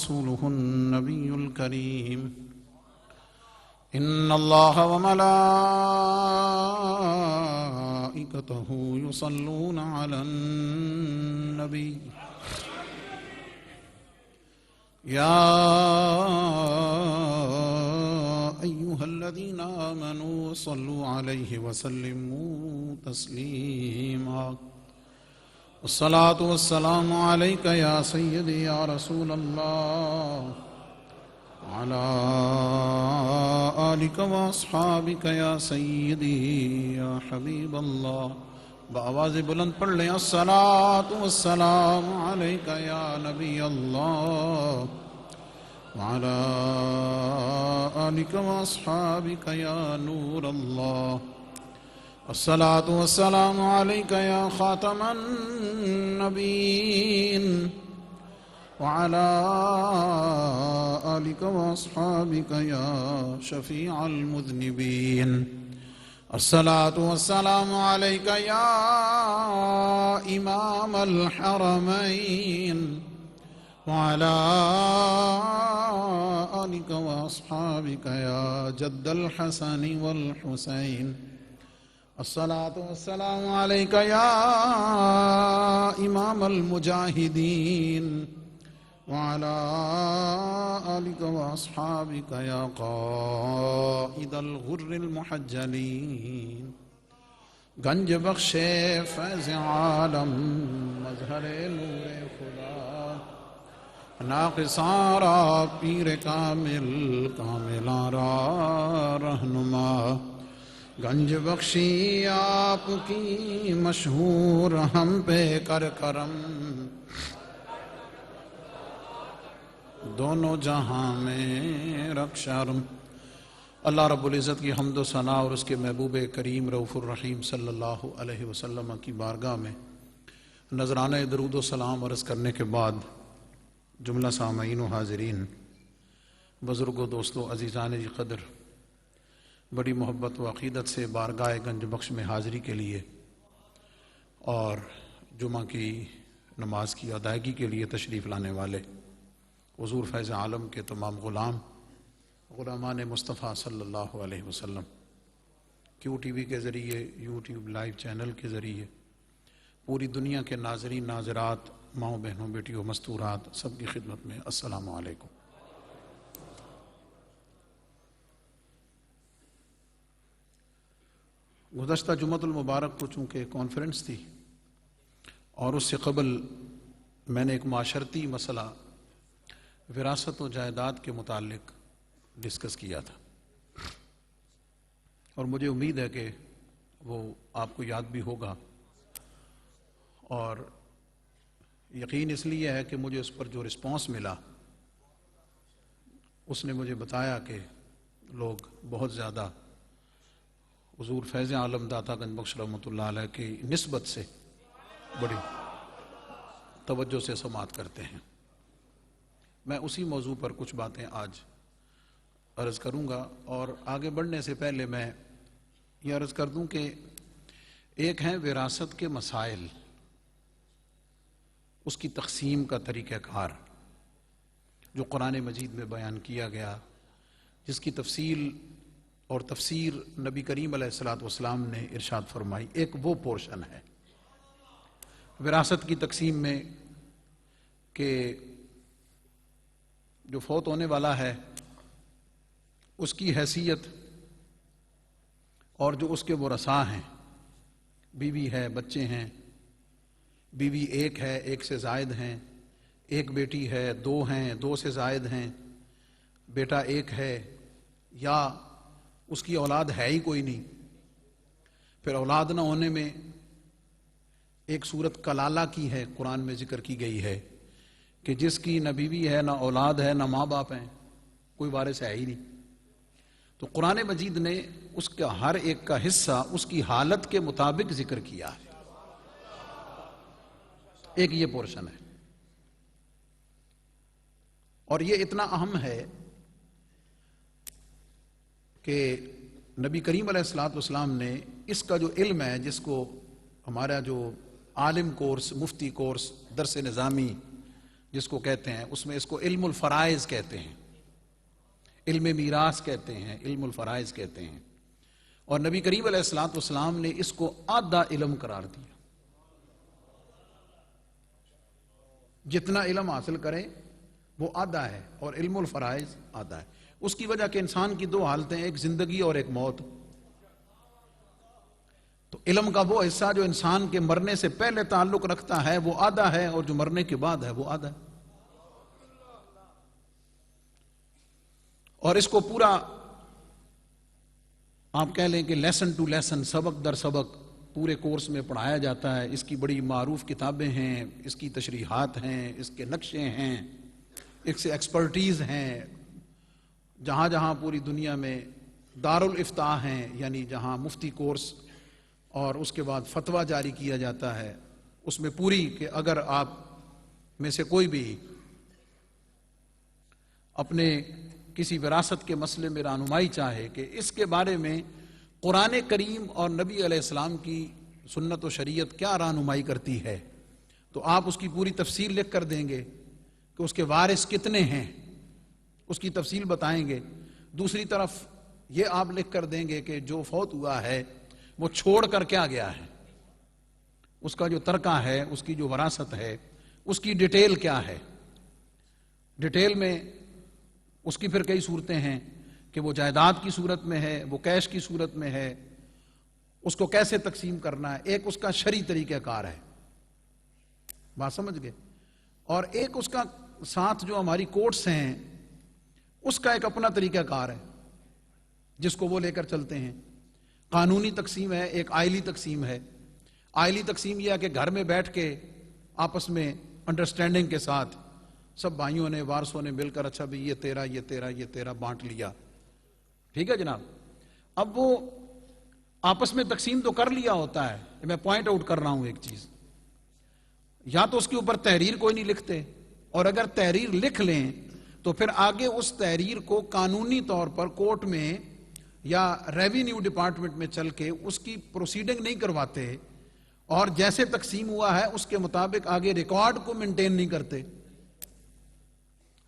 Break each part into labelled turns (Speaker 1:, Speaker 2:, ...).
Speaker 1: ورسوله النبي الكريم إن الله وملائكته يصلون على النبي يا أيها الذين آمنوا صلوا عليه وسلموا تسليما الصلاة والسلام عليك يا سيدي يا رسول الله وعلى آلك وأصحابك يا سيدي يا حبيب الله بآواز بلند پڑھ لیں الصلاة والسلام عليك يا نبي الله وعلى آلك وأصحابك يا نور الله الصلاة والسلام عليك يا خاتم النبيين وعلى آلك وأصحابك يا شفيع المذنبين الصلاة والسلام عليك يا إمام الحرمين وعلى آلك وأصحابك يا جد الحسن والحسين الصلاة والسلام عليك يا إمام المجاهدين وعلى آلك وأصحابك يا قائد الغر المحجلين گنج بخش فیض عالم مظہر نور خدا ناقصارا پیر کامل کاملارا رہنما گنج بخشی آپ کی مشہور ہم پہ کر کرم دونوں جہاں میں رکھ شرم اللہ رب العزت کی حمد و ثنا اور اس کے محبوب کریم رؤوف الرحیم صلی اللہ علیہ وسلم کی بارگاہ میں نذرانہ درود و سلام عرض کرنے کے بعد جملہ سامعین و حاضرین بزرگوں دوستوں عزیزان جی قدر بڑی محبت و عقیدت سے بارگاہ گنج بخش میں حاضری کے لیے اور جمعہ کی نماز کی ادائیگی کے لیے تشریف لانے والے حضور فیض عالم کے تمام غلامان مصطفیٰ صلی اللہ علیہ وسلم کیو ٹی وی کے ذریعے یوٹیوب لائیو چینل کے ذریعے پوری دنیا کے ناظرین ناظرات ماؤں بہنوں بیٹیوں مستورات سب کی خدمت میں السلام علیکم۔ گزشتہ جمعۃ المبارک کو چونکہ کانفرنس تھی اور اس سے قبل میں نے ایک معاشرتی مسئلہ وراثت و جائیداد کے متعلق ڈسکس کیا تھا اور مجھے امید ہے کہ وہ آپ کو یاد بھی ہوگا اور یقین اس لیے ہے کہ مجھے اس پر جو رسپانس ملا اس نے مجھے بتایا کہ لوگ بہت زیادہ حضور فیض عالم داتا گنج بخش رحمۃ اللہ علیہ کی نسبت سے بڑی توجہ سے سماعت کرتے ہیں۔ میں اسی موضوع پر کچھ باتیں آج عرض کروں گا اور آگے بڑھنے سے پہلے میں یہ عرض کر دوں کہ ایک ہیں وراثت کے مسائل، اس کی تقسیم کا طریقہ کار جو قرآن مجید میں بیان کیا گیا، جس کی تفصیل اور تفسیر نبی کریم علیہ السلام نے ارشاد فرمائی۔ ایک وہ پورشن ہے وراثت کی تقسیم میں کہ جو فوت ہونے والا ہے اس کی حیثیت اور جو اس کے ورثاء ہیں، بیوی ہے، بچے ہیں، بیوی ایک ہے، ایک سے زائد ہیں، ایک بیٹی ہے، دو ہیں، دو سے زائد ہیں، بیٹا ایک ہے یا اس کی اولاد ہے ہی کوئی نہیں۔ پھر اولاد نہ ہونے میں ایک صورت کلالہ کی ہے، قرآن میں ذکر کی گئی ہے کہ جس کی نہ بیوی ہے، نہ اولاد ہے، نہ ماں باپ ہیں، کوئی وارث ہے ہی نہیں۔ تو قرآن مجید نے اس کا ہر ایک کا حصہ اس کی حالت کے مطابق ذکر کیا ہے۔ ایک یہ پورشن ہے اور یہ اتنا اہم ہے کہ نبی کریم علیہ السلام نے اس کا جو علم ہے، جس کو ہمارا جو عالم کورس، مفتی کورس، درس نظامی جس کو کہتے ہیں، اس میں اس کو علم الفرائض کہتے ہیں، علم میراث کہتے ہیں، علم الفرائض کہتے ہیں، اور نبی کریم علیہ الصلوۃ والسلام نے اس کو آدھا علم قرار دیا۔ جتنا علم حاصل کریں وہ آدھا ہے، اور علم الفرائض آدھا ہے۔ اس کی وجہ کہ انسان کی دو حالتیں، ایک زندگی اور ایک موت۔ تو علم کا وہ حصہ جو انسان کے مرنے سے پہلے تعلق رکھتا ہے وہ آدھا ہے، اور جو مرنے کے بعد ہے وہ آدھا ہے۔ اور اس کو پورا آپ کہہ لیں کہ لیسن ٹو لیسن، سبق در سبق پورے کورس میں پڑھایا جاتا ہے۔ اس کی بڑی معروف کتابیں ہیں، اس کی تشریحات ہیں، اس کے نقشے ہیں، اس سے ایکسپرٹیز ہیں۔ جہاں جہاں پوری دنیا میں دارالافتاء ہیں، یعنی جہاں مفتی کورس اور اس کے بعد فتویٰ جاری کیا جاتا ہے، اس میں پوری کہ اگر آپ میں سے کوئی بھی اپنے کسی وراثت کے مسئلے میں رہنمائی چاہے کہ اس کے بارے میں قرآن کریم اور نبی علیہ السلام کی سنت و شریعت کیا رہنمائی کرتی ہے، تو آپ اس کی پوری تفصیل لکھ کر دیں گے کہ اس کے وارث کتنے ہیں، اس کی تفصیل بتائیں گے۔ دوسری طرف یہ آپ لکھ کر دیں گے کہ جو فوت ہوا ہے وہ چھوڑ کر کیا گیا ہے، اس کا جو ترکہ ہے، اس کی جو وراثت ہے، اس کی ڈیٹیل کیا ہے۔ ڈیٹیل میں اس کی پھر کئی صورتیں ہیں کہ وہ جائیداد کی صورت میں ہے، وہ کیش کی صورت میں ہے، اس کو کیسے تقسیم کرنا ہے۔ ایک اس کا شرعی طریقہ کار ہے، بات سمجھ گئے، اور ایک اس کا ساتھ جو ہماری کورٹس ہیں اس کا ایک اپنا طریقہ کار ہے جس کو وہ لے کر چلتے ہیں۔ قانونی تقسیم ہے، ایک آئلی تقسیم ہے۔ آئلی تقسیم یہ ہے کہ گھر میں بیٹھ کے آپس میں انڈرسٹینڈنگ کے ساتھ سب بھائیوں نے، وارثوں نے مل کر اچھا بھی یہ تیرا، یہ تیرا، یہ تیرا بانٹ لیا، ٹھیک ہے جناب۔ اب وہ آپس میں تقسیم تو کر لیا ہوتا ہے، میں پوائنٹ آؤٹ کر رہا ہوں ایک چیز، یا تو اس کے اوپر تحریر کوئی نہیں لکھتے، اور اگر تحریر لکھ لیں تو پھر آگے اس تحریر کو قانونی طور پر کورٹ میں یا ریونیو ڈپارٹمنٹ میں چل کے اس کی پروسیڈنگ نہیں کرواتے، اور جیسے تقسیم ہوا ہے اس کے مطابق آگے ریکارڈ کو مینٹین نہیں کرتے۔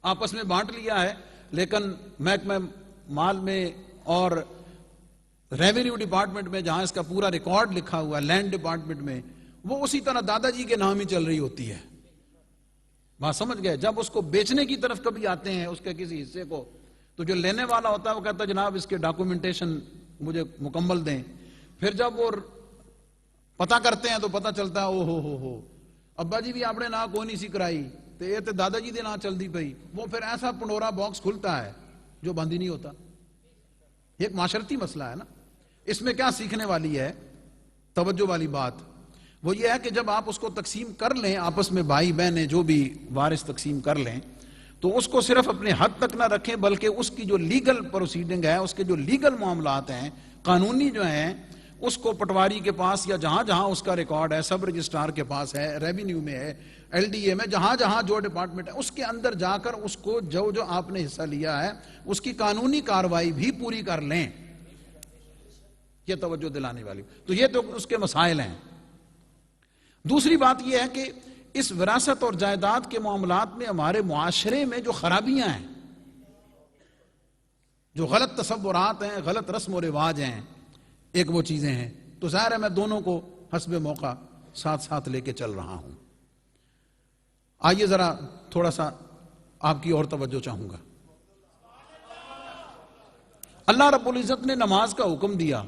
Speaker 1: آپس میں بانٹ لیا ہے، لیکن محکمہ مال میں اور ریونیو ڈپارٹمنٹ میں جہاں اس کا پورا ریکارڈ لکھا ہوا ہے، لینڈ ڈپارٹمنٹ میں، وہ اسی طرح دادا جی کے نام ہی چل رہی ہوتی ہے۔ بات سمجھ گئے؟ جب اس کو بیچنے کی طرف کبھی آتے ہیں اس کے کسی حصے کو، تو جو لینے والا ہوتا ہے وہ کہتا ہے جناب اس کے ڈاکومنٹیشن مجھے مکمل دیں۔ پھر جب وہ پتہ کرتے ہیں تو پتہ چلتا ہے او ہو ابا جی بھی آپ نے نہ کوئی نہیں سی کرائی، تو یہ تو دادا جی دے نہ چل دی پئی۔ وہ پھر ایسا پنڈورا باکس کھلتا ہے جو بند ہی نہیں ہوتا۔ یہ ایک معاشرتی مسئلہ ہے نا۔ اس میں کیا سیکھنے والی ہے، توجہ والی بات وہ یہ ہے کہ جب آپ اس کو تقسیم کر لیں، آپس میں بھائی بہنیں جو بھی وارث تقسیم کر لیں، تو اس کو صرف اپنے حد تک نہ رکھیں، بلکہ اس کی جو لیگل پروسیڈنگ ہے، اس کے جو لیگل معاملات ہیں، قانونی جو ہیں، اس کو پٹواری کے پاس یا جہاں جہاں اس کا ریکارڈ ہے، سب رجسٹرار کے پاس ہے، ریونیو میں ہے، LDA میں، جہاں جہاں جو ڈپارٹمنٹ ہے، اس کے اندر جا کر اس کو جو آپ نے حصہ لیا ہے اس کی قانونی کارروائی بھی پوری کر لیں۔ یہ توجہ دلانے والی، تو یہ تو اس کے مسائل ہیں۔ دوسری بات یہ ہے کہ اس وراثت اور جائیداد کے معاملات میں ہمارے معاشرے میں جو خرابیاں ہیں، جو غلط تصورات ہیں، غلط رسم و رواج ہیں، ایک وہ چیزیں ہیں۔ تو ظاہر ہے میں دونوں کو حسب موقع ساتھ ساتھ لے کے چل رہا ہوں۔ آئیے ذرا تھوڑا سا آپ کی اور توجہ چاہوں گا۔ اللہ رب العزت نے نماز کا حکم دیا،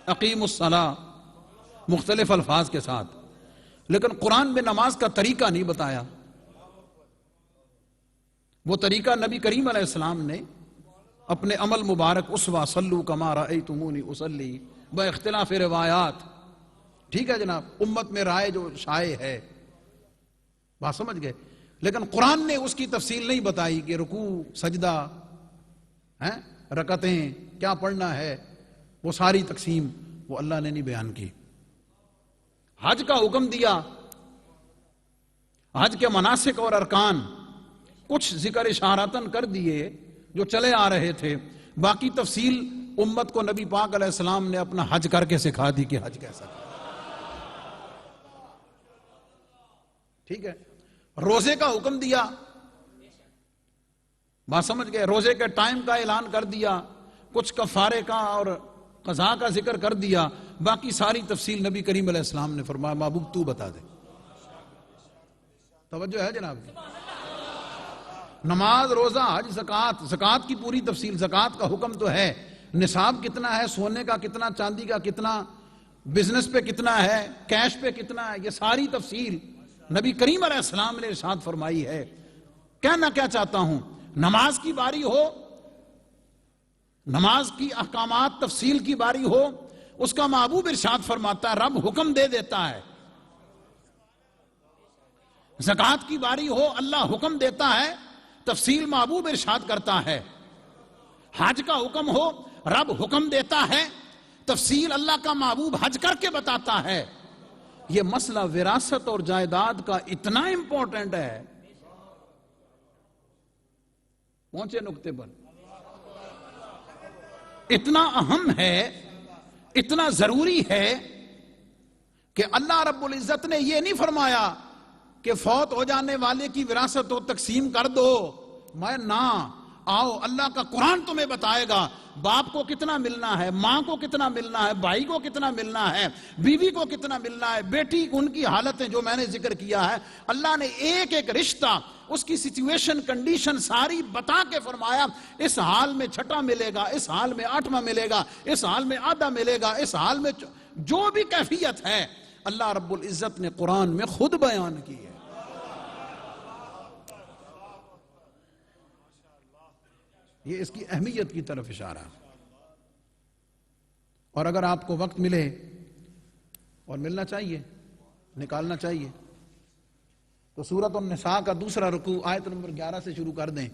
Speaker 1: اقیم الصلاۃ، مختلف الفاظ کے ساتھ، لیکن قرآن میں نماز کا طریقہ نہیں بتایا۔ وہ طریقہ نبی کریم علیہ السلام نے اپنے عمل مبارک اسوہ صلو کما رأیتمونی اصلی باختلاف روایات، ٹھیک ہے جناب، امت میں رائے جو شائع ہے، بات سمجھ گئے، لیکن قرآن نے اس کی تفصیل نہیں بتائی کہ رکوع، سجدہ، رکعتیں کیا پڑھنا ہے، وہ ساری تقسیم وہ اللہ نے نہیں بیان کی۔ حج کا حکم دیا، حج کے مناسک اور ارکان کچھ ذکر اشاراتن کر دیے جو چلے آ رہے تھے، باقی تفصیل امت کو نبی پاک علیہ السلام نے اپنا حج کر کے سکھا دی کہ حج کیسا ہے، ٹھیک ہے۔ روزے کا حکم دیا، بات سمجھ گئے، روزے کے ٹائم کا اعلان کر دیا، کچھ کفارے کا اور قضاء کا ذکر کر دیا، باقی ساری تفصیل نبی کریم علیہ السلام نے فرمایا محبوب تو بتا دے۔ توجہ ہے جناب؟ نماز، روزہ، حج، زکوٰۃ، زکوٰۃ کی پوری تفصیل، زکوٰۃ کا حکم تو ہے، نصاب کتنا ہے، سونے کا کتنا، چاندی کا کتنا، بزنس پہ کتنا ہے، کیش پہ کتنا ہے، یہ ساری تفصیل نبی کریم علیہ السلام نے ارشاد فرمائی ہے۔ کہنا کیا چاہتا ہوں، نماز کی باری ہو، نماز کی احکامات تفصیل کی باری ہو، اس کا محبوب ارشاد فرماتا ہے، رب حکم دے دیتا ہے۔ زکوٰۃ کی باری ہو، اللہ حکم دیتا ہے، تفصیل محبوب ارشاد کرتا ہے۔ حج کا حکم ہو، رب حکم دیتا ہے، تفصیل اللہ کا محبوب حج کر کے بتاتا ہے۔ یہ مسئلہ وراثت اور جائیداد کا اتنا امپورٹنٹ ہے، پہنچے نقطے پر، اتنا اہم ہے، اتنا ضروری ہے کہ اللہ رب العزت نے یہ نہیں فرمایا کہ فوت ہو جانے والے کی وراثت کو تقسیم کر دو، میں نہ آؤ، اللہ کا قرآن تمہیں بتائے گا باپ کو کتنا ملنا ہے، ماں کو کتنا ملنا ہے، بھائی کو کتنا ملنا ہے، بیوی کو کتنا ملنا ہے، بیٹی، ان کی حالتیں جو میں نے ذکر کیا ہے، اللہ نے ایک ایک رشتہ، اس کی سچویشن، کنڈیشن ساری بتا کے فرمایا، اس حال میں چھٹا ملے گا، اس حال میں آٹھواں ملے گا، اس حال میں آدھا ملے گا، اس حال میں جو بھی کیفیت ہے اللہ رب العزت نے قرآن میں خود بیان کی ہے۔ یہ اس کی اہمیت کی طرف اشارہ ہے۔ اور اگر آپ کو وقت ملے، اور ملنا چاہیے، نکالنا چاہیے، تو سورۃ النساء کا دوسرا رکوع آیت نمبر 11 سے شروع کر دیں،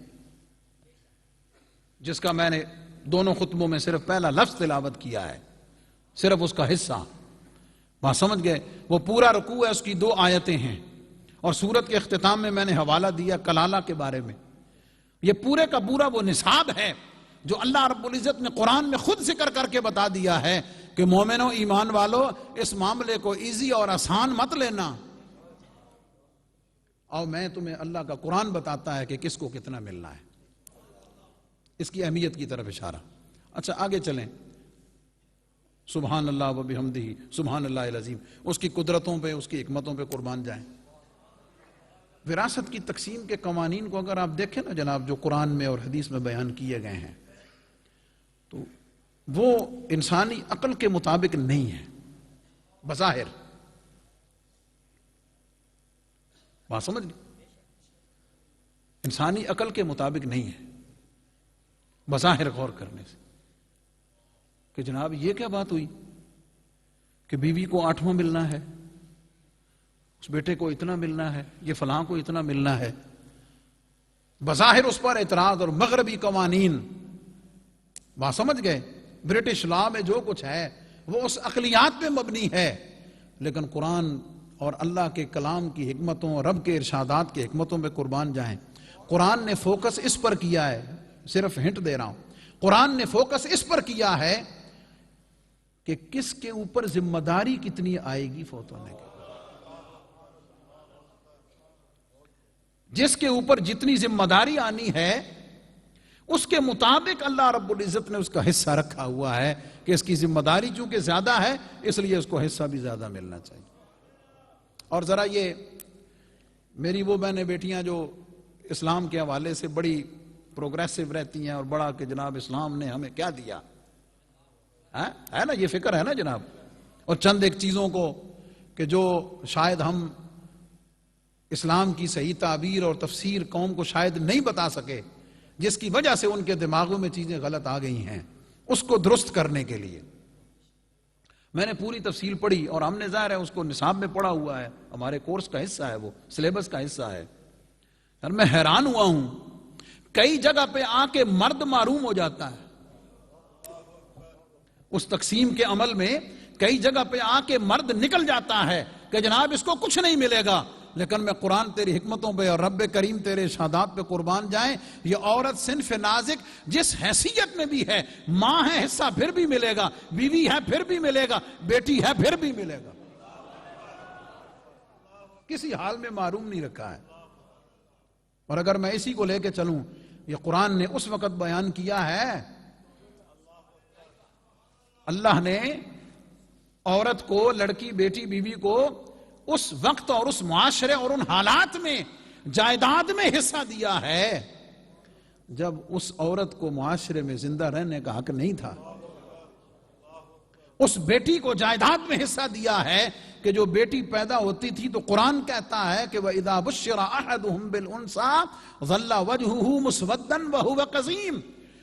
Speaker 1: جس کا میں نے دونوں خطبوں میں صرف پہلا لفظ تلاوت کیا ہے، صرف اس کا حصہ، بات سمجھ گئے؟ وہ پورا رکوع ہے، اس کی 2 آیتیں ہیں، اور سورت کے اختتام میں نے حوالہ دیا کلالہ کے بارے میں۔ یہ پورے کا پورا وہ نصاب ہے جو اللہ رب العزت نے قرآن میں خود ذکر کر کے بتا دیا ہے کہ مومنو، ایمان والو، اس معاملے کو ایزی اور آسان مت لینا، اور میں تمہیں اللہ کا قرآن بتاتا ہے کہ کس کو کتنا ملنا ہے۔ اس کی اہمیت کی طرف اشارہ۔ اچھا آگے چلیں، سبحان اللہ و بحمدہ سبحان اللہ العظیم، اس کی قدرتوں پہ، اس کی حکمتوں پہ قربان جائیں۔ وراثت کی تقسیم کے قوانین کو اگر آپ دیکھیں نا جناب، جو قرآن میں اور حدیث میں بیان کیے گئے ہیں، تو وہ انسانی عقل کے مطابق نہیں ہے بظاہر، بات سمجھ گئے؟ انسانی عقل کے مطابق نہیں ہے بظاہر غور کرنے سے، کہ جناب یہ کیا بات ہوئی کہ بیوی کو 8واں ملنا ہے، اس بیٹے کو اتنا ملنا ہے، یہ فلاں کو اتنا ملنا ہے، بظاہر اس پر اعتراض، اور مغربی قوانین، بات سمجھ گئے؟ برٹش لا میں جو کچھ ہے وہ اس عقلیات پہ مبنی ہے، لیکن قرآن اور اللہ کے کلام کی حکمتوں، رب کے ارشادات کی حکمتوں پہ قربان جائیں۔ قرآن نے فوکس اس پر کیا ہے، صرف ہنٹ دے رہا ہوں، قرآن نے فوکس اس پر کیا ہے کہ کس کے اوپر ذمہ داری کتنی آئے گی فوت ہونے کی، جس کے اوپر جتنی ذمہ داری آنی ہے اس کے مطابق اللہ رب العزت نے اس کا حصہ رکھا ہوا ہے کہ اس کی ذمہ داری چونکہ زیادہ ہے اس لیے اس کو حصہ بھی زیادہ ملنا چاہیے۔ اور ذرا یہ میری وہ بہنیں بیٹیاں جو اسلام کے حوالے سے بڑی پروگریسو رہتی ہیں اور بڑا کہ جناب اسلام نے ہمیں کیا دیا ہے نا، یہ فکر ہے نا جناب، اور چند ایک چیزوں کو کہ جو شاید ہم اسلام کی صحیح تعبیر اور تفسیر قوم کو شاید نہیں بتا سکے، جس کی وجہ سے ان کے دماغوں میں چیزیں غلط آ گئی ہیں، اس کو درست کرنے کے لیے میں نے پوری تفصیل پڑھی، اور ہم نے ظاہر ہے اس کو نصاب میں پڑھا ہوا ہے، ہمارے کورس کا حصہ ہے، وہ سلیبس کا حصہ ہے۔ اور میں حیران ہوا ہوں، کئی جگہ پہ آ کے مرد محروم ہو جاتا ہے اس تقسیم کے عمل میں، کئی جگہ پہ آ کے مرد نکل جاتا ہے کہ جناب اس کو کچھ نہیں ملے گا، لیکن میں قرآن تیری حکمتوں پہ اور رب کریم تیرے ارشادات پہ قربان جائیں، یہ عورت صنف نازک جس حیثیت میں بھی ہے، ماں ہے حصہ پھر بھی ملے گا، بیوی ہے پھر بھی ملے گا، بیٹی ہے پھر بھی ملے گا، کسی حال میں محروم نہیں رکھا ہے۔ اور اگر میں اسی کو لے کے چلوں، یہ قرآن نے اس وقت بیان کیا ہے، اللہ نے عورت کو، لڑکی، بیٹی، بیوی کو اس وقت اور اس معاشرے اور ان حالات میں جائیداد میں حصہ دیا ہے جب اس عورت کو معاشرے میں زندہ رہنے کا حق نہیں تھا۔ اس بیٹی کو جائیداد میں حصہ دیا ہے کہ جو بیٹی پیدا ہوتی تھی تو قرآن کہتا ہے کہ وَإِذَا بُشِّرَ أَحَدُهُمْ بِالْأُنْثَىٰ ظَلَّ وَجْهُهُ مُسْوَدًّا وَهُوَ كَظِيمٌ،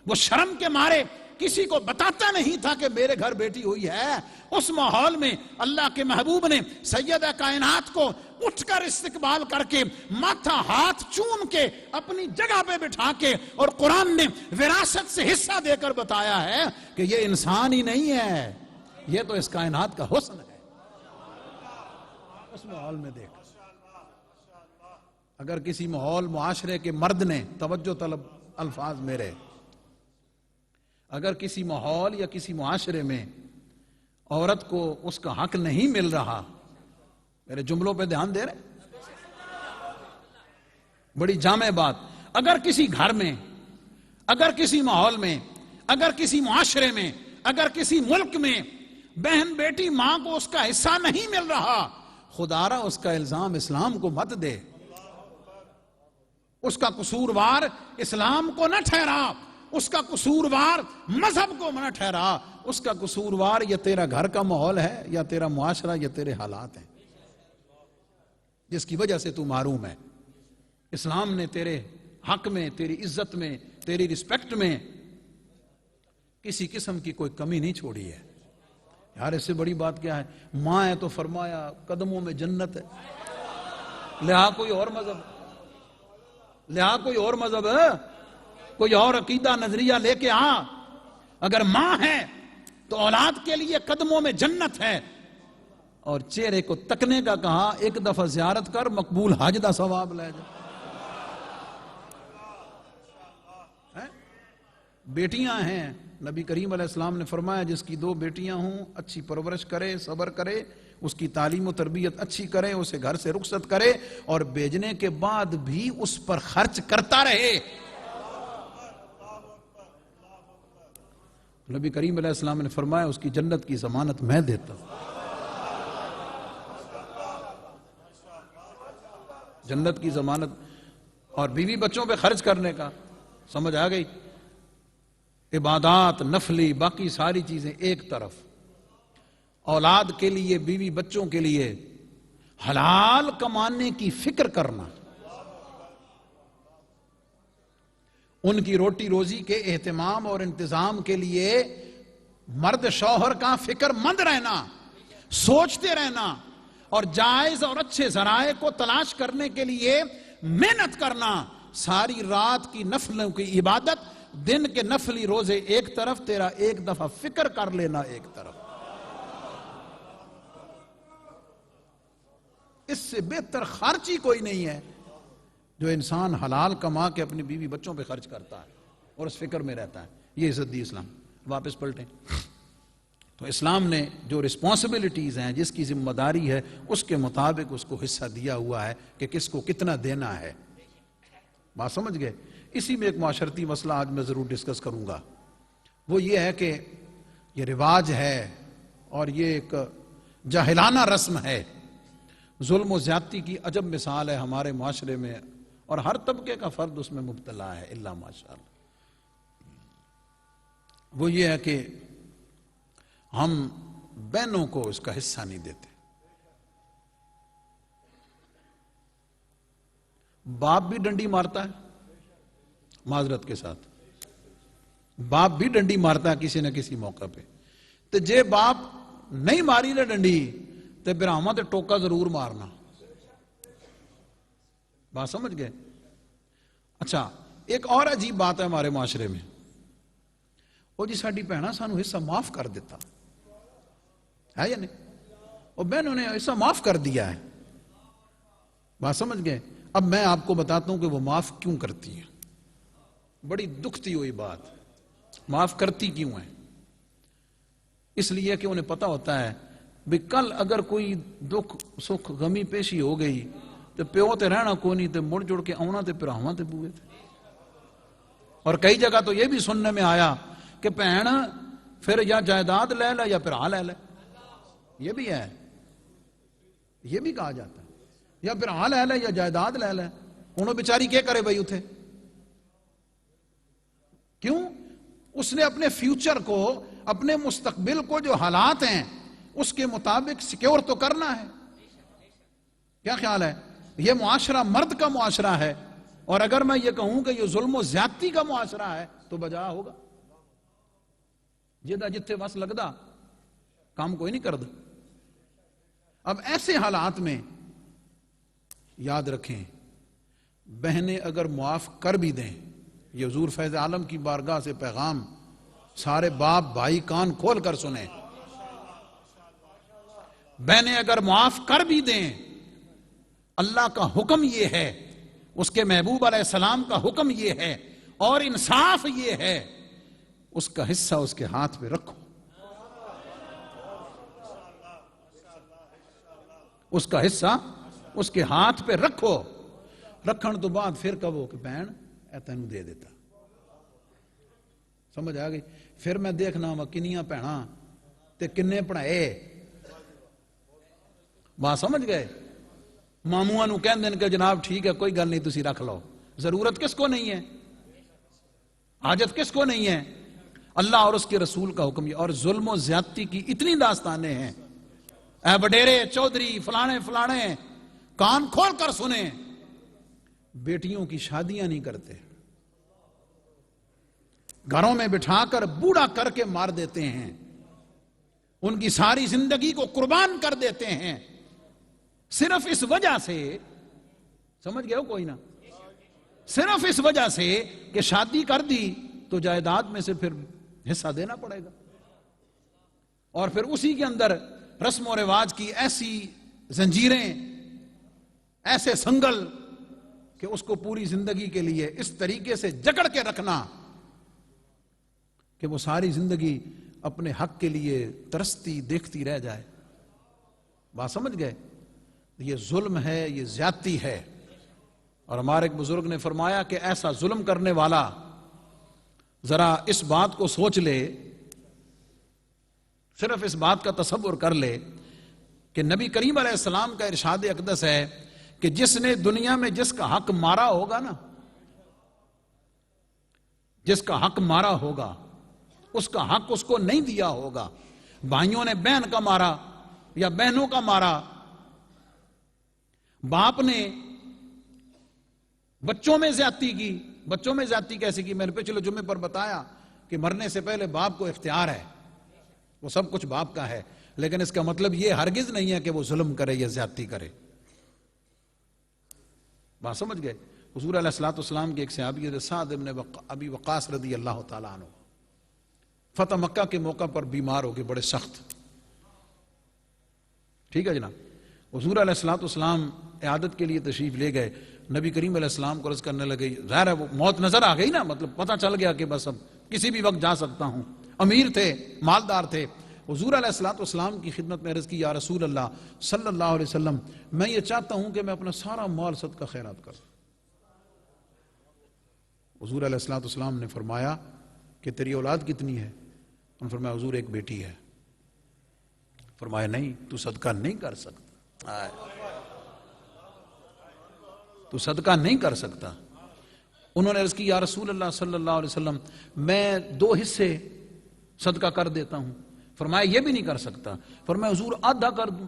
Speaker 1: وہ شرم کے مارے کسی کو بتاتا نہیں تھا کہ میرے گھر بیٹی ہوئی ہے۔ اس ماحول میں اللہ کے محبوب نے سیدہ کائنات کو اٹھ کر استقبال کر کے، ماتھا ہاتھ چوم کے، اپنی جگہ پہ بٹھا کے، اور قرآن نے وراثت سے حصہ دے کر بتایا ہے کہ یہ انسان ہی نہیں ہے، یہ تو اس کائنات کا حسن ہے۔ اس ماحول میں دیکھ، اگر کسی ماحول معاشرے کے مرد نے، توجہ طلب الفاظ میرے، اگر کسی ماحول یا کسی معاشرے میں عورت کو اس کا حق نہیں مل رہا، میرے جملوں پہ دھیان دے رہے، بڑی جامع بات، اگر کسی گھر میں، اگر کسی ماحول میں، اگر کسی معاشرے میں، اگر کسی ملک میں بہن، بیٹی، ماں کو اس کا حصہ نہیں مل رہا، خدا را اس کا الزام اسلام کو مت دے، اس کا قصوروار اسلام کو نہ ٹھہرا، اس کا قصوروار مذہب کو نہ ٹھہرا، اس کا قصوروار یا تیرا گھر کا ماحول ہے، یا تیرا معاشرہ، یا تیرے حالات ہیں جس کی وجہ سے تو محروم ہے۔ اسلام نے تیرے حق میں، تیری عزت میں، تیری رسپیکٹ میں کسی قسم کی کوئی کمی نہیں چھوڑی ہے۔ یار اس سے بڑی بات کیا ہے؟ ماں ہے تو فرمایا قدموں میں جنت ہے، لہٰذا کوئی اور مذہب، لہٰذا کوئی اور مذہب ہے، کوئی اور عقیدہ نظریہ لے کے آ۔ اگر ماں ہے تو اولاد کے لیے قدموں میں جنت ہے، اور چہرے کو تکنے کا کہا، ایک دفعہ زیارت کر، مقبول حج دا ثواب لے جا۔ بیٹیاں ہیں، نبی کریم علیہ السلام نے فرمایا جس کی 2 بیٹیاں ہوں، اچھی پرورش کرے، صبر کرے، اس کی تعلیم و تربیت اچھی کرے، اسے گھر سے رخصت کرے، اور بھیجنے کے بعد بھی اس پر خرچ کرتا رہے۔ نبی کریم علیہ السلام نے فرمایا اس کی جنت کی ضمانت میں دیتا ہوں۔ جنت کی ضمانت۔ اور بیوی بچوں پہ خرچ کرنے کا، سمجھ آ گئی؟ عبادات، نفلی، باقی ساری چیزیں ایک طرف، اولاد کے لیے، بیوی بچوں کے لیے حلال کمانے کی فکر کرنا، ان کی روٹی روزی کے اہتمام اور انتظام کے لیے مرد شوہر کا فکر مند رہنا، سوچتے رہنا، اور جائز اور اچھے ذرائع کو تلاش کرنے کے لیے محنت کرنا۔ ساری رات کی نفلوں کی عبادت، دن کے نفلی روزے ایک طرف، تیرا ایک دفعہ فکر کر لینا ایک طرف۔ اس سے بہتر خرچ ہی کوئی نہیں ہے جو انسان حلال کما کے اپنی بیوی بچوں پہ خرچ کرتا ہے اور اس فکر میں رہتا ہے۔ یہ عزت دی اسلام۔ واپس پلٹیں تو اسلام نے جو رسپانسبلٹیز ہیں، جس کی ذمہ داری ہے، اس کے مطابق اس کو حصہ دیا ہوا ہے کہ کس کو کتنا دینا ہے۔ بات سمجھ گئے؟ اسی میں ایک معاشرتی مسئلہ آج میں ضرور ڈسکس کروں گا، وہ یہ ہے کہ یہ رواج ہے اور یہ ایک جاہلانہ رسم ہے، ظلم و زیادتی کی عجب مثال ہے ہمارے معاشرے میں، اور ہر طبقے کا فرد اس میں مبتلا ہے الا ماشاءاللہ۔ وہ یہ ہے کہ ہم بہنوں کو اس کا حصہ نہیں دیتے۔ باپ بھی ڈنڈی مارتا ہے، معذرت کے ساتھ باپ بھی ڈنڈی مارتا ہے کسی نہ کسی موقع پہ، تو جے باپ نہیں ماری نہ ڈنڈی تو براہما تے ٹوکا ضرور مارنا۔ بات سمجھ گئے؟ اچھا، ایک اور عجیب بات ہے ہمارے معاشرے میں، وہ جی ساڈی بہنا سانو حصہ معاف کر دیتا ہے یا نہیں؟ وہ بہنوں نے حصہ معاف کر دیا ہے۔ بات سمجھ گئے؟ اب میں آپ کو بتاتا ہوں کہ وہ معاف کیوں کرتی ہیں۔ بڑی دکھتی ہوئی بات، معاف کرتی کیوں ہیں؟ اس لیے کہ انہیں پتا ہوتا ہے بھی کل اگر کوئی دکھ سکھ غمی پیشی ہو گئی تے پیو تے رہنا کوئی نہیں تے مڑ جڑ کے آنا تے پراواں تے بوئے تھے. اور کئی جگہ تو یہ بھی سننے میں آیا کہ بہن پھر یا جائیداد لے لے یا پھرا لے لے. یہ بھی ہے, یہ بھی کہا جاتا ہے یا پھرا لے لے یا جائیداد لے لے. انہوں بیچاری کیا کرے بھائی اتھے؟ کیوں؟ اس نے اپنے فیوچر کو, اپنے مستقبل کو جو حالات ہیں اس کے مطابق سیکیور تو کرنا ہے. کیا خیال ہے؟ یہ معاشرہ مرد کا معاشرہ ہے, اور اگر میں یہ کہوں کہ یہ ظلم و زیادتی کا معاشرہ ہے تو بجا ہوگا. جدہ جتھے بس لگدا کام کوئی نہیں کردا. اب ایسے حالات میں یاد رکھیں, بہنیں اگر معاف کر بھی دیں, یہ حضور فیض عالم کی بارگاہ سے پیغام سارے باپ بھائی کان کھول کر سنیں, بہنیں اگر معاف کر بھی دیں, اللہ کا حکم یہ ہے, اس کے محبوب علیہ السلام کا حکم یہ ہے, اور انصاف یہ ہے, اس کا حصہ اس کے ہاتھ پہ رکھو. اس کا حصہ اس کے ہاتھ پہ رکھو. رکھن تو بعد پھر کہو کہ بہن اے تینوں دے دیتا. سمجھ آ گئی؟ پھر میں دیکھنا وا کنیاں بھیڑاں تے کنے پڑھائے. بات سمجھ گئے؟ ماموਆਂ ਨੂੰ ਕਹਿੰਦੇ ਨੇ کہ جناب ٹھیک ہے کوئی گل نہیں تسی رکھ لو. ضرورت کس کو نہیں ہے؟ حاجت کس کو نہیں ہے؟ اللہ اور اس کے رسول کا حکم. اور ظلم و زیادتی کی اتنی داستانیں ہیں, اے بڈیرے چودھری فلانے فلانے کان کھول کر سنیں. بیٹیوں کی شادیاں نہیں کرتے, گھروں میں بٹھا کر بوڑھا کر کے مار دیتے ہیں, ان کی ساری زندگی کو قربان کر دیتے ہیں, صرف اس وجہ سے, سمجھ گئے ہو کوئی نہ, صرف اس وجہ سے کہ شادی کر دی تو جائیداد میں سے پھر حصہ دینا پڑے گا. اور پھر اسی کے اندر رسم و رواج کی ایسی زنجیریں, ایسے سنگل کہ اس کو پوری زندگی کے لیے اس طریقے سے جکڑ کے رکھنا کہ وہ ساری زندگی اپنے حق کے لیے ترستی دیکھتی رہ جائے. بات سمجھ گئے؟ یہ ظلم ہے, یہ زیادتی ہے. اور ہمارے ایک بزرگ نے فرمایا کہ ایسا ظلم کرنے والا ذرا اس بات کو سوچ لے, صرف اس بات کا تصور کر لے کہ نبی کریم علیہ السلام کا ارشاد اقدس ہے کہ جس نے دنیا میں جس کا حق مارا ہوگا نا, جس کا حق مارا ہوگا, اس کا حق اس کو نہیں دیا ہوگا. بھائیوں نے بہن کا مارا یا بہنوں کا مارا, باپ نے بچوں میں زیادتی کی. بچوں میں زیادتی کیسے کی؟ میں نے پچھلے جمعے پر بتایا کہ مرنے سے پہلے باپ کو اختیار ہے, وہ سب کچھ باپ کا ہے, لیکن اس کا مطلب یہ ہرگز نہیں ہے کہ وہ ظلم کرے یا زیادتی کرے. بات سمجھ گئے؟ حضور علیہ الصلوۃ والسلام کے ایک صحابی تھے سعد بن ابی وقاص رضی اللہ تعالیٰ عنہ, فتح مکہ کے موقع پر بیمار ہو گئے بڑے سخت. ٹھیک ہے جناب. حضور علیہ الصلوۃ والسلام عیادت کے لیے تشریف لے گئے. نبی کریم علیہ السلام کو عرض کرنے لگے, ظاہر ہے وہ موت نظر آ گئی نا, مطلب پتہ چل گیا کہ بس اب کسی بھی وقت جا سکتا ہوں. امیر تھے, مالدار تھے. حضور علیہ الصلوۃ والسلام کی خدمت میں عرض کی, یا رسول اللہ صلی اللہ علیہ وسلم, میں یہ چاہتا ہوں کہ میں اپنا سارا مال صدقہ خیرات کروں. حضور علیہ الصلوۃ والسلام نے فرمایا کہ تیری اولاد کتنی ہے؟ انہوں نے فرمایا حضور ایک بیٹی ہے. فرمایا نہیں, تو صدقہ نہیں کر سکتا, تو صدقہ نہیں کر سکتا. انہوں نے عرض کی, یا رسول اللہ صلی اللہ علیہ وسلم, میں 2 حصے صدقہ کر دیتا ہوں. فرمایا یہ بھی نہیں کر سکتا. فرمایا حضور آدھا کر دوں.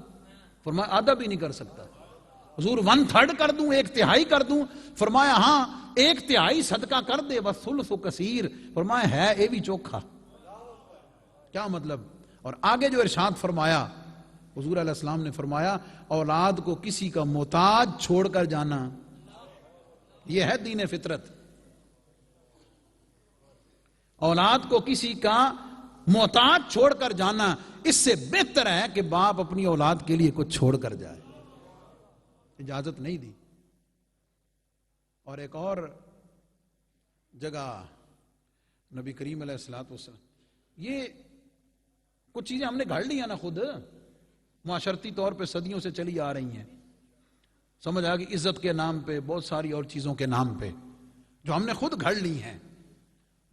Speaker 1: فرمایا آدھا بھی نہیں کر سکتا. حضور 1/3 کر دوں, 1/3 کر دوں. فرمایا ہاں 1/3 صدقہ کر دے, والثلث کثیر. فرمایا ہے اے بھی چوکھا. کیا مطلب؟ اور آگے جو ارشاد فرمایا حضور علیہ السلام نے فرمایا, اولاد کو کسی کا محتاج چھوڑ کر جانا یہ ہے دین فطرت. اولاد کو کسی کا محتاج چھوڑ کر جانا اس سے بہتر ہے کہ باپ اپنی اولاد کے لیے کچھ چھوڑ کر جائے. اجازت نہیں دی. اور ایک اور جگہ نبی کریم علیہ الصلوۃ والسلام, یہ کچھ چیزیں ہم نے گھڑ لی ہیں نا خود, معاشرتی طور پہ صدیوں سے چلی آ رہی ہیں. سمجھ آ گئی؟ عزت کے نام پہ، بہت ساری اور چیزوں کے نام پہ جو ہم نے خود گھڑ لی ہیں،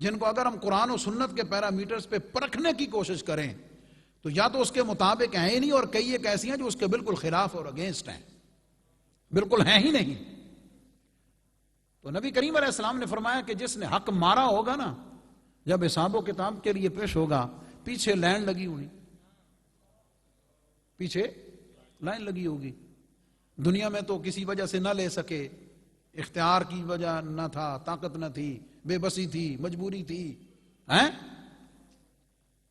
Speaker 1: جن کو اگر ہم قرآن و سنت کے پیرامیٹرز پہ پرکھنے کی کوشش کریں تو یا تو اس کے مطابق ہیں ہی نہیں، اور کئی ایک ایسی ہیں جو اس کے بالکل خلاف اور اگینسٹ ہیں، بالکل ہیں ہی نہیں۔ تو نبی کریم علیہ السلام نے فرمایا کہ جس نے حق مارا ہوگا نا، جب حساب و کتاب کے لیے پیش ہوگا، پیچھے لائن لگی ہوگی، پیچھے لائن لگی ہوگی۔ دنیا میں تو کسی وجہ سے نہ لے سکے، اختیار کی وجہ نہ تھا، طاقت نہ تھی، بے بسی تھی، مجبوری تھی، ہیں؟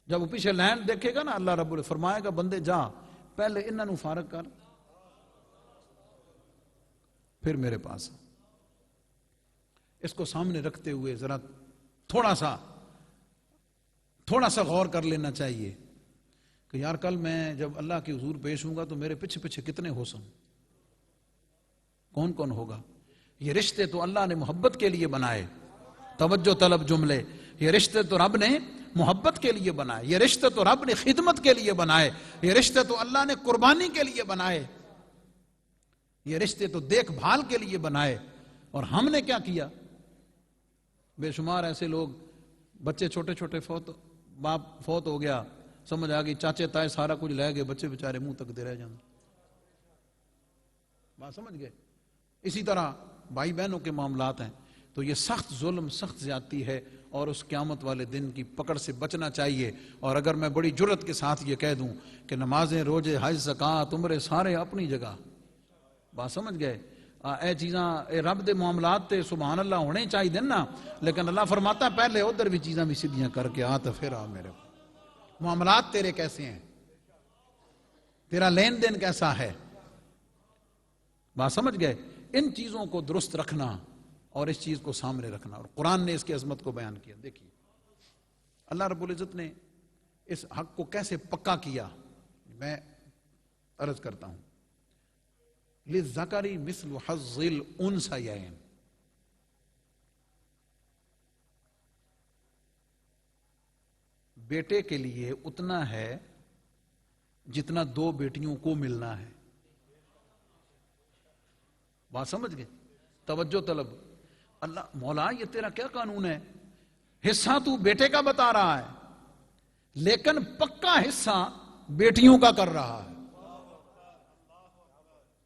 Speaker 1: جب وہ پیچھے لائن دیکھے گا نا، اللہ رب العزت فرمائے گا بندے جا پہلے انہوں فارغ کر، پھر میرے پاس۔ اس کو سامنے رکھتے ہوئے ذرا تھوڑا سا غور کر لینا چاہیے کہ یار کل میں جب اللہ کے حضور پیش ہوں گا تو میرے پیچھے پیچھے کتنے حسن، کون کون ہوگا؟ یہ رشتے تو اللہ نے محبت کے لیے بنائے، توجہ طلب جملے، یہ رشتے تو رب نے محبت کے لیے بنائے، یہ رشتے تو رب نے خدمت کے لیے بنائے، یہ رشتے تو اللہ نے قربانی کے لیے بنائے، یہ رشتے تو دیکھ بھال کے لیے بنائے۔ اور ہم نے کیا کیا؟ بے شمار ایسے لوگ، بچے چھوٹے چھوٹے باپ فوت ہو گیا، سمجھ آ گئی، چاچے تائے سارا کچھ لے گئے، بچے بیچارے منہ تک دے رہ جانا، بات سمجھ گئے؟ اسی طرح بھائی بہنوں کے معاملات ہیں، تو یہ سخت ظلم، سخت زیادتی ہے، اور اس قیامت والے دن کی پکڑ سے بچنا چاہیے۔ اور اگر میں بڑی جرت کے ساتھ یہ کہہ دوں کہ نمازیں، روزے، حج، زکوٰۃ، عمرے سارے اپنی جگہ، بات سمجھ گئے؟ اے چیزاں، اے رب دے معاملات تے سبحان اللہ ہونے چاہیے دن نا، لیکن اللہ فرماتا پہلے ادھر بھی چیزاں بھی سیدھیاں کر کے آ تو پھر آ میرے معاملات تیرے کیسے ہیں، تیرا لین دین کیسا ہے، بات سمجھ گئے؟ ان چیزوں کو درست رکھنا اور اس چیز کو سامنے رکھنا، اور قرآن نے اس کی عظمت کو بیان کیا۔ دیکھیے اللہ رب العزت نے اس حق کو کیسے پکا کیا، میں عرض کرتا ہوں، للذکر مثل حظ الانثیین، بیٹے کے لیے اتنا ہے جتنا دو بیٹیوں کو ملنا ہے، بات سمجھ گئے؟ توجہ طلب، اللہ مولا یہ تیرا کیا قانون ہے؟ حصہ تو بیٹے کا بتا رہا ہے لیکن پکا حصہ بیٹیوں کا کر رہا ہے،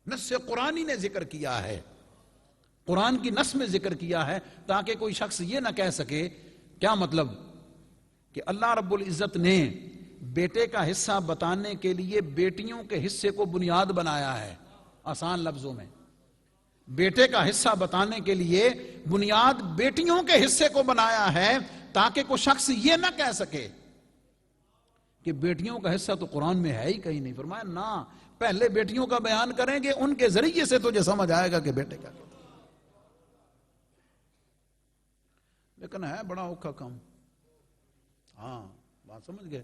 Speaker 1: نص قرآنی نے ذکر کیا ہے، قرآن کی نص میں ذکر کیا ہے، تاکہ کوئی شخص یہ نہ کہہ سکے، کیا مطلب کہ اللہ رب العزت نے بیٹے کا حصہ بتانے کے لیے بیٹیوں کے حصے کو بنیاد بنایا ہے، آسان لفظوں میں بیٹے کا حصہ بتانے کے لیے بنیاد بیٹیوں کے حصے کو بنایا ہے، تاکہ کوئی شخص یہ نہ کہہ سکے کہ بیٹیوں کا حصہ تو قرآن میں ہے ہی کہیں نہیں۔ فرمایا نہ، پہلے بیٹیوں کا بیان کریں گے، ان کے ذریعے سے تجھے سمجھ آئے گا کہ بیٹے کا کیا۔ لیکن ہے بڑا اوکھا کام، ہاں بات سمجھ گئے،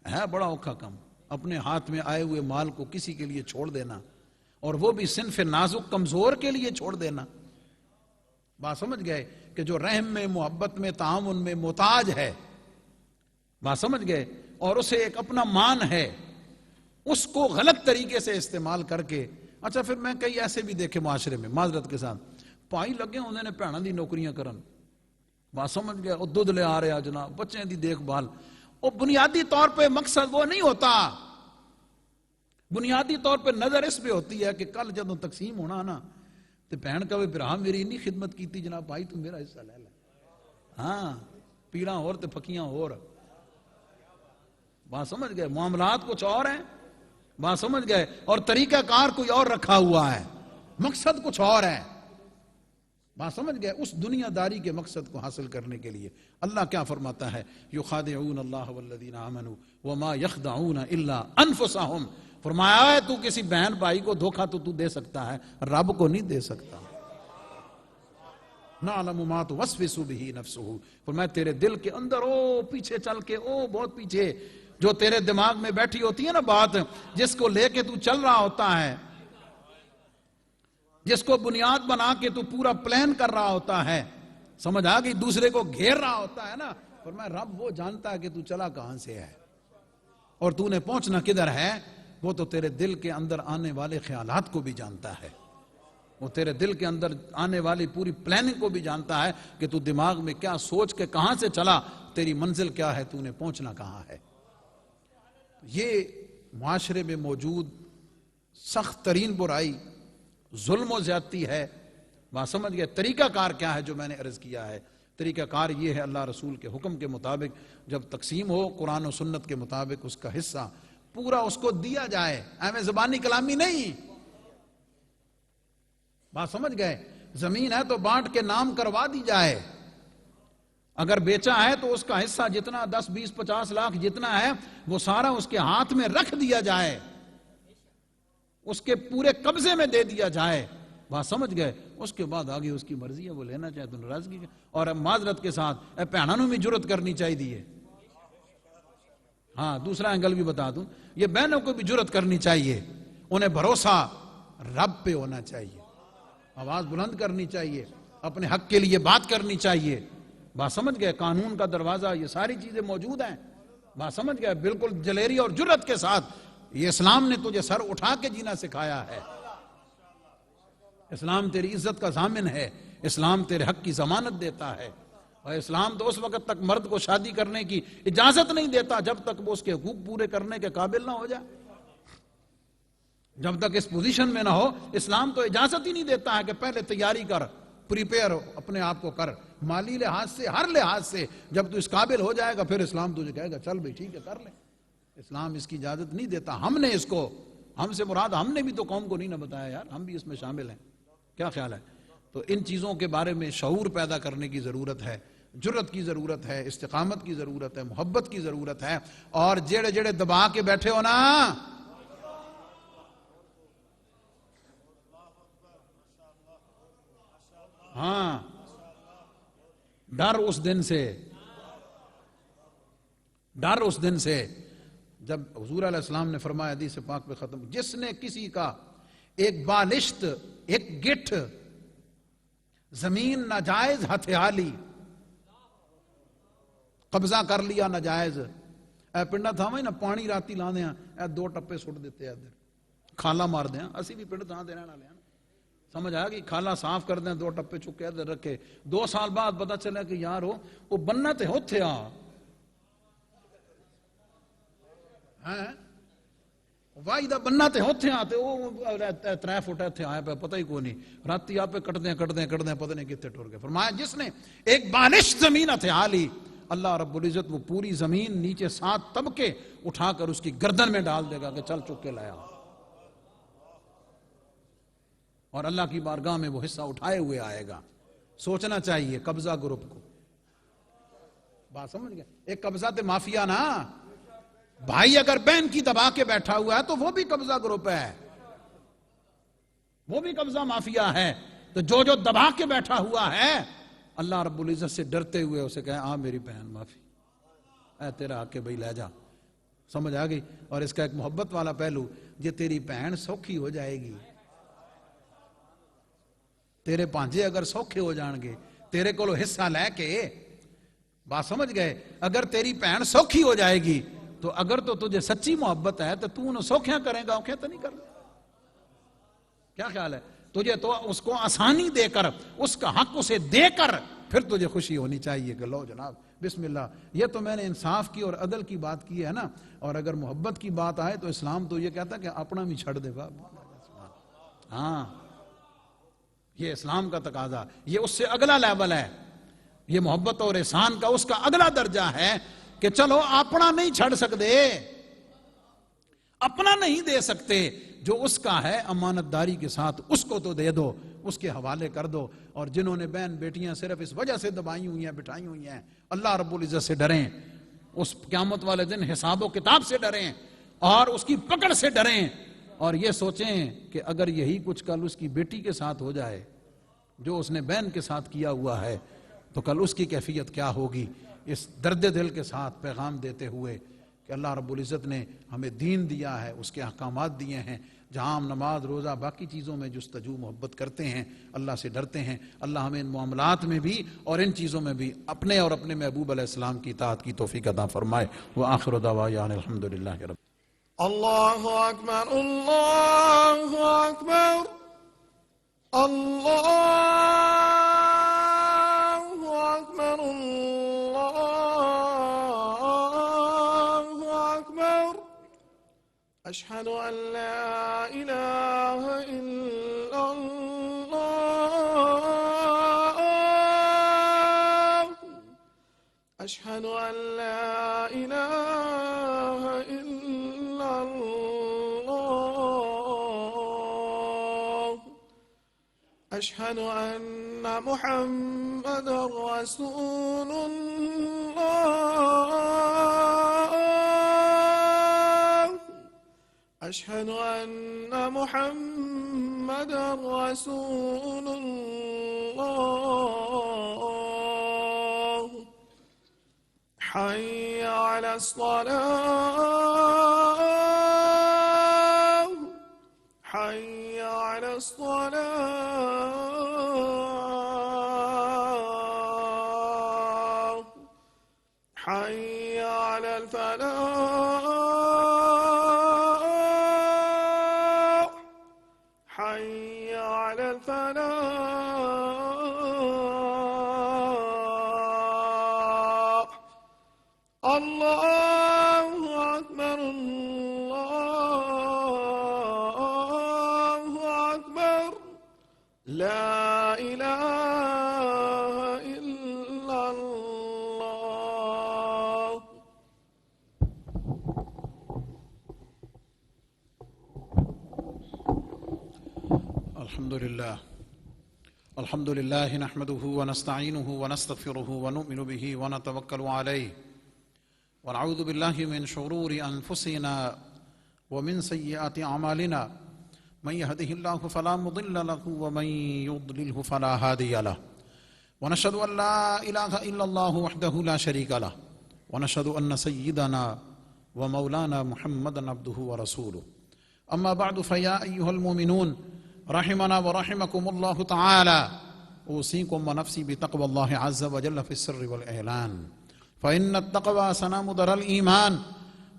Speaker 1: ہے بڑا اوکھا کام اپنے ہاتھ میں آئے ہوئے مال کو کسی کے لیے چھوڑ دینا، اور وہ بھی صنف نازک کمزور کے لیے چھوڑ دینا، بات سمجھ گئے؟ کہ جو رحم میں، محبت میں، تعاون میں محتاج ہے، بات سمجھ گئے؟ اور اسے ایک اپنا مان ہے، اس کو غلط طریقے سے استعمال کر کے۔ اچھا پھر میں کئی ایسے بھی دیکھے معاشرے میں، معذرت کے ساتھ، پائی لگے انہوں نے بھیناں دی نوکریاں کرن، بات سمجھ گیا؟ وہ دودھ لے آ رہے ہیں جناب، بچے دی دیکھ بھال، اور بنیادی طور پہ مقصد وہ نہیں ہوتا، بنیادی طور پہ نظر اس پہ ہوتی ہے کہ کل جب تقسیم ہونا نا تو بہن کا برا میری انی خدمت کی تھی جناب، بھائی تو میرا حصہ لے لے، ہاں پیڑاں اور تے پھکیاں اور، بات سمجھ گئے؟ معاملات کچھ اور ہیں، بات سمجھ گئے؟ اور طریقہ کار کوئی اور رکھا ہوا ہے، مقصد کچھ اور ہے، بات سمجھ گئے؟ اس دنیا داری کے مقصد کو حاصل کرنے کے لیے اللہ کیا فرماتا ہے؟ یخادعون اللہ والذین آمنوا وما یخدعون الا انفسهم، فرمایا ہے تو کسی بہن بھائی کو دھوکہ تو دے سکتا ہے، رب کو نہیں دے سکتا۔ نعلم ما توسوس به نفسه، فرمایا تیرے دل کے اندر، او پیچھے چل کے، او بہت پیچھے جو تیرے دماغ میں بیٹھی ہوتی ہے نا بات، جس کو لے کے تو چل رہا ہوتا ہے، جس کو بنیاد بنا کے تو پورا پلان کر رہا ہوتا ہے، سمجھ آ گئی؟ دوسرے کو گھیر رہا ہوتا ہے نا، فرمایا رب وہ جانتا ہے کہ تو چلا کہاں سے ہے اور تو نے پہنچنا کدھر ہے، وہ تو تیرے دل کے اندر آنے والے خیالات کو بھی جانتا ہے، وہ تیرے دل کے اندر آنے والی پوری پلاننگ کو بھی جانتا ہے کہ تو دماغ میں کیا سوچ کے کہاں سے چلا، تیری منزل کیا ہے، تو نے پہنچنا کہاں ہے۔ یہ معاشرے میں موجود سخت ترین برائی ظلم و زیادتی ہے۔ بات سمجھ گئے؟ طریقہ کار کیا ہے جو میں نے عرض کیا ہے؟ طریقہ کار یہ ہے، اللہ رسول کے حکم کے مطابق جب تقسیم ہو قرآن و سنت کے مطابق اس کا حصہ پورا اس کو دیا جائے، ایویں زبانی کلامی نہیں۔ بات سمجھ گئے؟ زمین ہے تو بانٹ کے نام کروا دی جائے، اگر بیچا ہے تو اس کا حصہ جتنا 10 20 50 لاکھ جتنا ہے وہ سارا اس کے ہاتھ میں رکھ دیا جائے، اس کے پورے قبضے میں دے دیا جائے۔ بات سمجھ گئے؟ اس کے بعد آگے اس کی مرضی ہے، وہ لینا چاہے تو ناراضگی ہے۔ اور معذرت کے ساتھ بہنوں میں بھی جرت کرنی چاہیے۔ ہاں، دوسرا اینگل بھی بتا دوں، یہ بہنوں کو بھی جرت کرنی چاہیے، انہیں بھروسہ رب پہ ہونا چاہیے، آواز بلند کرنی چاہیے، اپنے حق کے لیے بات کرنی چاہیے۔ بات سمجھ گئے؟ قانون کا دروازہ، یہ ساری چیزیں موجود ہیں۔ بات سمجھ گئے؟ بالکل دلیری اور جرت کے ساتھ یہ اسلام نے تجھے سر اٹھا کے جینا سکھایا ہے۔ اسلام تیری عزت کا ضامن ہے، اسلام تیرے حق کی ضمانت دیتا ہے، اور اسلام تو اس وقت تک مرد کو شادی کرنے کی اجازت نہیں دیتا جب تک وہ اس کے حقوق پورے کرنے کے قابل نہ ہو جائے۔ جب تک اس پوزیشن میں نہ ہو، اسلام تو اجازت ہی نہیں دیتا ہے کہ پہلے تیاری کر، پریپیئر اپنے آپ کو کر، مالی لحاظ سے، ہر لحاظ سے۔ جب تو اس قابل ہو جائے گا پھر اسلام تجھے کہے گا چل بھائی ٹھیک ہے کر لے۔ اسلام اس کی اجازت نہیں دیتا۔ ہم نے اس کو، ہم سے مراد ہم نے بھی تو قوم کو نہیں نہ بتایا یار، ہم بھی اس میں شامل ہیں۔ کیا خیال ہے؟ تو ان چیزوں کے بارے میں شعور پیدا کرنے کی ضرورت ہے، جرت کی ضرورت ہے، استقامت کی ضرورت ہے، محبت کی ضرورت ہے۔ اور جڑے جڑے دبا کے بیٹھے ہو نا، ہاں، ڈر اس دن سے، ڈر اس دن سے جب حضور علیہ السلام نے فرمایا حدیث پاک پہ ختم، جس نے کسی کا ایک بالشت، ایک گٹھ زمین ناجائز ہتھیالی قبضہ کر لیا ناجائز، اے پنڈا تھا نا پانی راتی لا دیا، اے 2 ٹپے سٹ دیتے ادھر، کھالا مار دیا، اسی بھی پنڈ تھا دینا والے ہیں، سمجھ آیا کہ کھالا صاف کر دیں، 2 ٹپے چکے ادھر رکھے، 2 سال بعد پتا چلا کہ یار وہ بننا تے ہوتے آ وائی دا بننا تے ہوتے آتے، وہ 3 فٹ اتنے آیا پہ پتہ ہی کوئی نہیں، راتی آپ پہ کٹ دیں پتہ نہیں کتنے ٹر گئے۔ فرمایا جس نے ایک بالش زمین ہتھیا لی، اللہ رب العزت وہ پوری زمین نیچے 7 طبقے اٹھا کر اس کی گردن میں ڈال دے گا کہ چل چک کے لایا، اور اللہ کی بارگاہ میں وہ حصہ اٹھائے ہوئے آئے گا۔ سوچنا چاہیے قبضہ گروپ کو، بات سمجھ گئے؟ ایک قبضہ تے مافیا نا، بھائی اگر بہن کی دبا کے بیٹھا ہوا ہے تو وہ بھی قبضہ گروپ ہے، وہ بھی قبضہ مافیا ہے۔ تو جو دبا کے بیٹھا ہوا ہے، اللہ رب العزت سے ڈرتے ہوئے اسے کہے آ میری بہن معافی، اے تیرا حق ہے بھائی لے جا۔ سمجھ آ گئی؟ اور اس کا ایک محبت والا پہلو، یہ تیری بہن سوکھی ہو جائے گی، تیرے پانجے اگر سوکھے ہو جان گے تیرے کو حصہ لے کے، بات سمجھ گئے؟ اگر تیری بہن سوکھی ہو جائے گی تو اگر تو تجھے سچی محبت ہے تو انہیں سوکھیاں کرے گا، اوکھیاں تو نہیں کرنا۔ کیا خیال ہے؟ تجھے تو اس کو آسانی دے کر، اس کا حق اسے دے کر پھر تجھے خوشی ہونی چاہیے کہ لو جناب بسم اللہ۔ یہ تو میں نے انصاف کی اور عدل کی بات کی ہے نا، اور اگر محبت کی بات آئے تو اسلام تو یہ کہتا ہے کہ اپنا بھی چھڑ دے باپ۔ ہاں، یہ اسلام کا تقاضا، یہ اس سے اگلا لیول ہے، یہ محبت اور احسان کا اس کا اگلا درجہ ہے کہ چلو اپنا نہیں چھڑ سکتے، اپنا نہیں دے سکتے، جو اس کا ہے امانت داری کے ساتھ اس کو تو دے دو، اس کے حوالے کر دو۔ اور جنہوں نے بہن بیٹیاں صرف اس وجہ سے دبائی ہوئی ہیں، بٹھائی ہوئی ہیں، اللہ رب العزت سے ڈریں، اس قیامت والے دن حساب و کتاب سے ڈریں اور اس کی پکڑ سے ڈریں، اور یہ سوچیں کہ اگر یہی کچھ کل اس کی بیٹی کے ساتھ ہو جائے جو اس نے بہن کے ساتھ کیا ہوا ہے تو کل اس کی کیفیت کیا ہوگی۔ اس درد دل کے ساتھ پیغام دیتے ہوئے کہ اللہ رب العزت نے ہمیں دین دیا ہے، اس کے احکامات دیے ہیں، جہاں ہم نماز روزہ باقی چیزوں میں جستجو محبت کرتے ہیں، اللہ سے ڈرتے ہیں، اللہ ہمیں ان معاملات میں بھی اور ان چیزوں میں بھی اپنے اور اپنے محبوب علیہ السلام کی اطاعت کی توفیق عطا فرمائے۔ وآخر دعوانا الحمدللہ رب۔
Speaker 2: اللہ اکبر، اللہ اکبر۔ الله أكبر الله أكبر أشهد أن لا إله إلا الله أشهد أن لا إله إلا الله أشهد أن محمدا رسول الله أشهد أن محمدا رسول الله حي على الصلاة حي على الصلاة حي على الفلاح حي على الفلاح الله أكبر الله أكبر لا إله إلا الله
Speaker 1: الحمد لله نحمده ونستعينه ونستغفره ونؤمن به ونتوكل عليه ونعوذ بالله من شرور أنفسنا ومن سيئات أعمالنا من يهده الله فلا مضل له ومن يضلله فلا هادي له ونشهد أن لا إله إلا الله وحده لا شريك له ونشهد أن سيدنا ومولانا محمدا عبده ورسوله أما بعد فيا أيها المؤمنون رحمنا ورحمكم الله تعالى أوصيكم ونفسي بتقوى الله عز وجل في السر والإعلان فإن التقوى سنام در الإيمان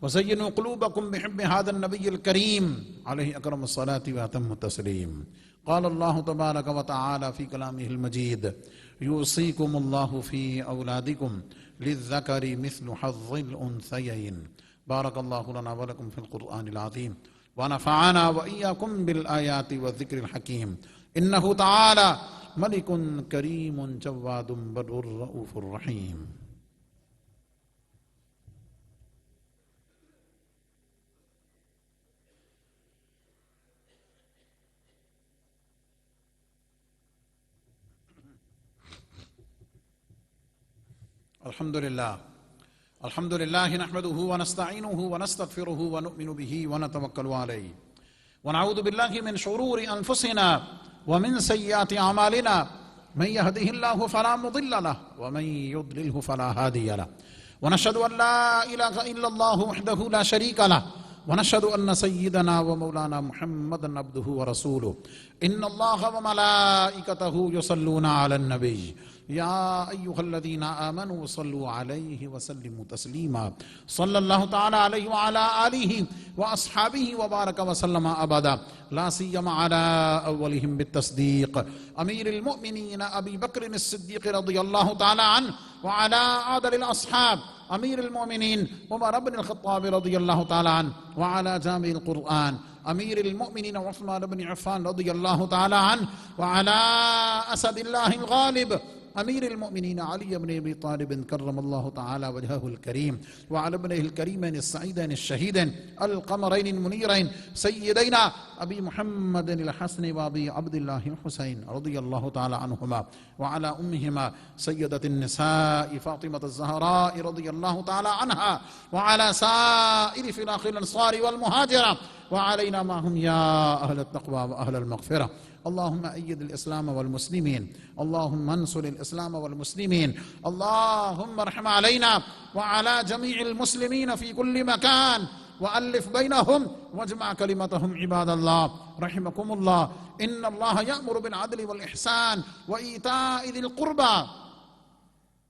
Speaker 1: وزينوا قلوبكم بحب هذا النبي الكريم عليه أكرم الصلاة وأتم التسليم قال الله تبارك وتعالى في كلامه المجيد يوصيكم الله في أولادكم للذكر مثل حظ الأنثيين بارك الله لنا ولكم في القرآن العظيم ونفعنا وإياكم بالآيات والذكر الحكيم إنه تعالى ملك كريم جواد بر رؤوف رحيم الحمد لله نحمده ونستعينه ونستغفره ونؤمن به ونتوكل عليه ونعوذ بالله من شرور أنفسنا ومن سيئات أعمالنا من يهده الله فلا مضل له ومن يضلله فلا هادي له ونشهد أن لا إله إلا الله وحده لا شريك له ونشهد أن سيدنا ومولانا محمدا عبده ورسوله إن الله وملائكته يصلون على النبي يا أيها الذين آمنوا صلوا عليه وسلموا تسليما صلى الله تعالى عليه وعلى آله وأصحابه وبارك وسلم أبدا لا سيما على أولهم بالتصديق أمير المؤمنين أبي بكر الصديق رضي الله تعالى عنه وعلى عادل الأصحاب أمير المؤمنين عمر بن الخطاب رضي الله تعالى عنه وعلى جامع القرآن أمير المؤمنين عثمان بن عفان رضي الله تعالى عنه وعلى أسد الله الغالب أمير المؤمنين علي بن أبي طالب كرم الله تعالى وجهه الكريم وعلى ابنه الكريمين السعيدين الشهيدين القمرين المنيرين سيدينا أبي محمد الحسن وأبي عبد الله الحسين رضي الله تعالى عنهما وعلى أمهما سيدة النساء فاطمة الزهراء رضي الله تعالى عنها وعلى سائر فلاخ الأنصار والمهاجرة وعلينا معهم يا أهل التقوى وأهل المغفرة اللهم أيد الإسلام والمسلمين اللهم انصر الإسلام والمسلمين اللهم ارحم علينا وعلى جميع المسلمين في كل مكان وألف بينهم واجمع كلمتهم عباد الله رحمكم الله إن الله يأمر بالعدل والإحسان وإيتاء ذي القربى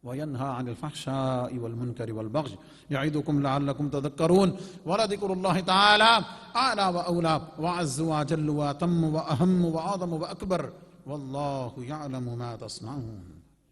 Speaker 1: وينهى عن الفحشاء والمنكر والبغي يعظكم لعلكم تذكرون ولذكر الله تعالى أعلى وأولى وأعز وأجل وأتم وأهم وأعظم وأكبر واللہ یعلم ما تصنعون.